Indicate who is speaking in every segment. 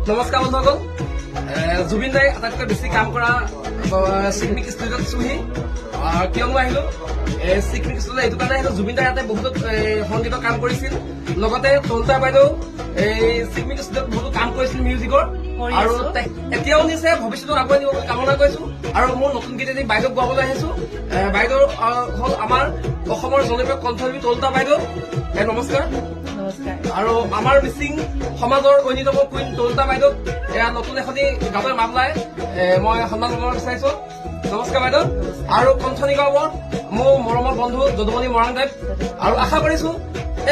Speaker 1: নমস্কাৰ বন্ধুসকল, জুবিন দাই আটাইতকৈ বেছি কাম কৰা চিকমিক ষ্টুডিঅ'ত চুহি কিয় মই আহিলো চিকমিক ষ্টুডিঅ'ত এইটো কাৰণে আহিলো। জুবিন দাই ইয়াতে বহুতো সংগীতৰ কাম কৰিছিল, লগতে তন্তা বাইদেউ এই চিকমিক ষ্টুডিঅ'ত বহুতো কাম কৰিছিল মিউজিকৰ, আৰু এতিয়াও নিছে, ভৱিষ্যতত আগুৱাই নিব বুলি কামনা কৰিছো। আৰু মোৰ নতুন গীত এটি বাইদেউক গোৱাবলৈ আহিছো। বাইদেউ হ'ল আমাৰ অসমৰ জনপ্ৰিয় কণ্ঠশিল্পী তন্তা বাইদেউ। নমস্কাৰ। আৰু আমাৰ মিচিং সমাজৰ অন্যতম কুইন তন্তা বাইদেউ এয়া নতুন এখনি গানৰ মামলাই মই সন্মান জনাব বিচাৰিছো। নমস্কাৰ বাইদেউ। আৰু কণ্ঠনি গাব মোৰ মৰমৰ বন্ধু যদুমণি মৰাণদেৱ, আৰু আশা কৰিছো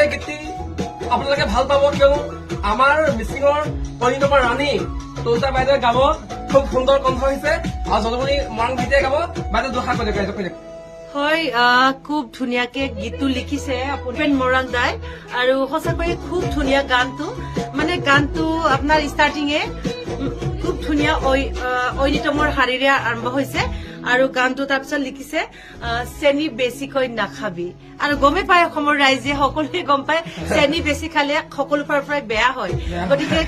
Speaker 1: এই গীতটি আপোনালোকে ভাল পাব, কিয়নো আমাৰ মিচিঙৰ অন্যতম ৰাণী তন্তা বাইদেৱে গাব, খুব সুন্দৰ কণ্ঠ হৈছে, আৰু যদুমণি মৰাণ ভাইটিয়ে গাব। বাইদেউ দুষাৰ কৈ দিয়ক।
Speaker 2: হয়, খুব ধুনীয়াকে গীতটো লিখিছে ভূপেন মৰাণ দাই, আৰু সঁচাকৈয়ে খুব ধুনীয়া গানটো। মানে গানটো আপোনাৰ ষ্টাৰ্টিঙে খুব ধুনীয়া ঐনিতমৰ শাৰীৰে আৰম্ভ হৈছে, আৰু গানটো তাৰপিছত লিখিছে চেনি বেছিকৈ নাখাবি। আৰু গমেই পায় অসমৰ ৰাইজে, সকলোৱে গম পায় চেনি বেছি খালে সকলো ফালৰ পৰাই বেয়া হয়, গতিকে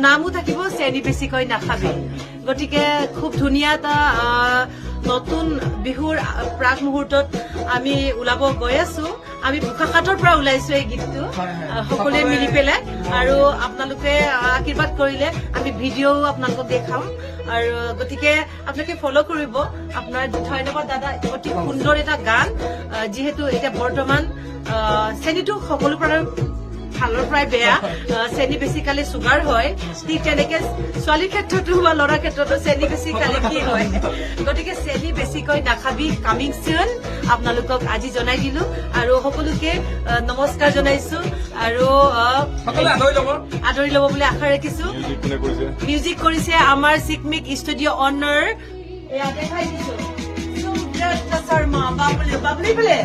Speaker 2: নামো থাকিব চেনি বেছিকৈ নাখাবি। গতিকে খুব ধুনীয়া এটা নতুন বিহুৰ প্ৰাক মুহূৰ্তত আমি ওলাব গৈ আছো। আমি বোকাখাটৰ পৰা ওলাইছো এই গীতটো সকলোৱে মিলি পেলাই, আৰু আপোনালোকে আশীৰ্বাদ কৰিলে আমি ভিডিঅ'ও আপোনালোকক দেখাম। আৰু গতিকে আপোনালোকে ফ'ল' কৰিব। আপোনাৰ ধন্যবাদ দাদা, অতি সুন্দৰ এটা গান। যিহেতু এতিয়া বৰ্তমান চেনিটো সকলো ফালৰ পৰাই বেয়া, চেনি বেছি খালে চুগাৰ হয়, ঠিক তেনেকে ছোৱালীৰ ক্ষেত্ৰতো বা ল'ৰাৰ ক্ষেত্ৰতো চেনি বেছি খালে কি হয়। গতিকে চেনি বেছিকৈ নাখাবি কামিং চুন আপোনালোকক আজি জনাই দিলো, আৰু সকলোকে নমস্কাৰ জনাইছো, আৰু আদৰি লব বুলি আশা ৰাখিছো। মিউজিক কৰিছে আমাৰ চিকমিক ষ্টুডিঅ' অনাৰ, এয়া দেখাই দিছো শৰ্মা বাবলি বোলে।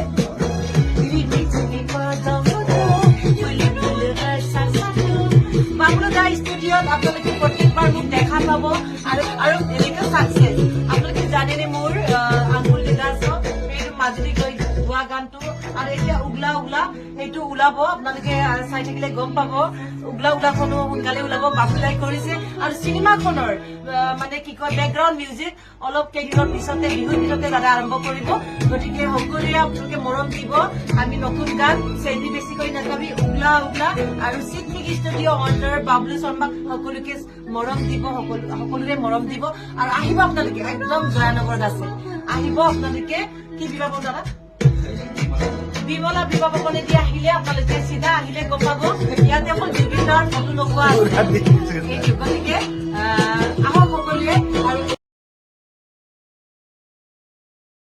Speaker 2: বাবুলদা ষ্টুডিঅ'ত আপোনালোকে প্ৰত্যেকবাৰ মোক দেখা পাব, আৰু এনেকে চাকচেছ। আপোনালোকে জানেনে মোৰ আঙুল লীলাচ মাজুলী গৈ গোৱা গানটো, আৰু এতিয়া উগলা উগলা সেইটো ওলাব, আপোনালোকে চাই থাকিলে গম পাব। উগলা উগলাখনো সোনকালে ওলাব, বাবুলাই কৰিছে। আৰু চিনেমাখনৰ মানে কি কয় বেকগ্ৰাউণ্ড মিউজিক অলপ কেইদিনৰ পিছতে, বিহুৰ পিছতে দাদা আৰম্ভ কৰিব। গতিকে সকলোৱে আপোনালোকে মৰম দিব। আমি নতুন গান চেনি বেছিকৈ নাখাবি, উগলা উগলা, আৰু চিকমিক ষ্টুডিঅ' অনাৰ বাবলু শৰ্মাক সকলোকে মৰম দিব, সকলোৰে মৰম দিব। আৰু আহিব আপোনালোকে, একদম জয়ানগৰত আছে, আহিব আপোনালোকে। কি বিবাহ দাদা? বিমলা বিবাহ ভৱনেদি আহিলে আপোনালোকে চিধা আহিলে গম পাব, ইয়াতে অকল জুবিন দাৰ ফটো লগোৱা আছে।